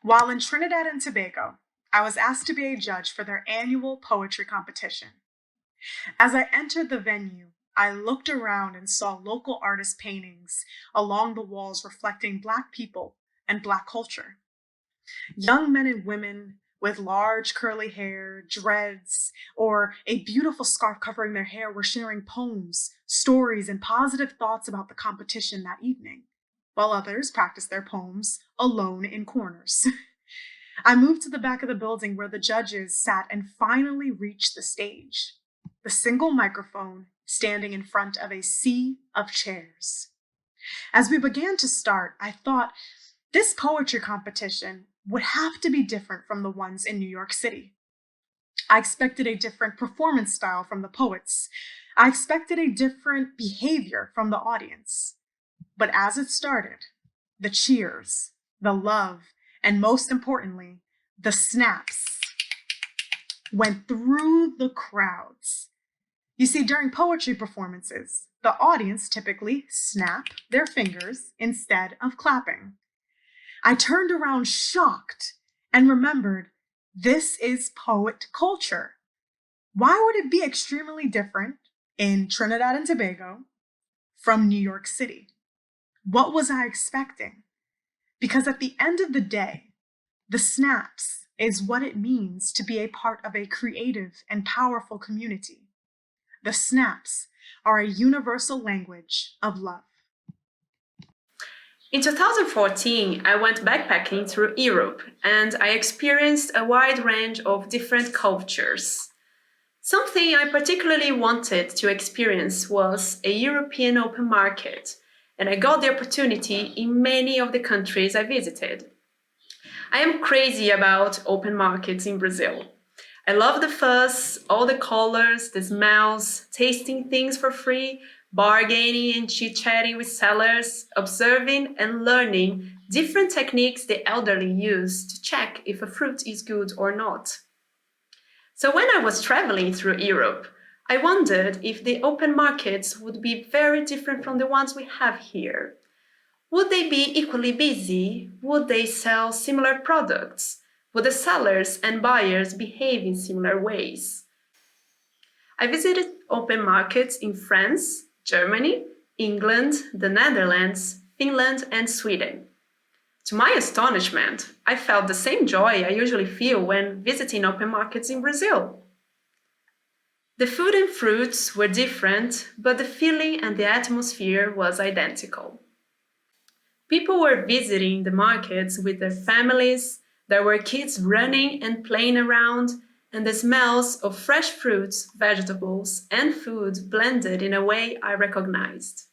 While in Trinidad and Tobago, I was asked to be a judge for their annual poetry competition. As I entered the venue, I looked around and saw local artist paintings along the walls reflecting Black people and Black culture. Young men and women with large curly hair, dreads, or a beautiful scarf covering their hair were sharing poems, stories, and positive thoughts about the competition that evening, while others practiced their poems alone in corners. I moved to the back of the building where the judges sat and finally reached the stage, the single microphone standing in front of a sea of chairs. As we began to start, I thought this poetry competition would have to be different from the ones in New York City. I expected a different performance style from the poets. I expected a different behavior from the audience. But as it started, the cheers, the love, and most importantly, the snaps went through the crowds. You see, during poetry performances, the audience typically snap their fingers instead of clapping. I turned around shocked and remembered this is poet culture. Why would it be extremely different in Trinidad and Tobago from New York City? What was I expecting? Because at the end of the day, the snaps is what it means to be a part of a creative and powerful community. The snaps are a universal language of love. In 2014, I went backpacking through Europe and I experienced a wide range of different cultures. Something I particularly wanted to experience was a European open market, and I got the opportunity in many of the countries I visited. I am crazy about open markets in Brazil. I love the fuss, all the colors, the smells, tasting things for free, bargaining and chit-chatting with sellers, observing and learning different techniques the elderly use to check if a fruit is good or not. So when I was traveling through Europe, I wondered if the open markets would be very different from the ones we have here. Would they be equally busy? Would they sell similar products? Would the sellers and buyers behave in similar ways? I visited open markets in France, Germany, England, the Netherlands, Finland, and Sweden. To my astonishment, I felt the same joy I usually feel when visiting open markets in Brazil. The food and fruits were different, but the feeling and the atmosphere was identical. People were visiting the markets with their families, there were kids running and playing around, and the smells of fresh fruits, vegetables, and food blended in a way I recognized.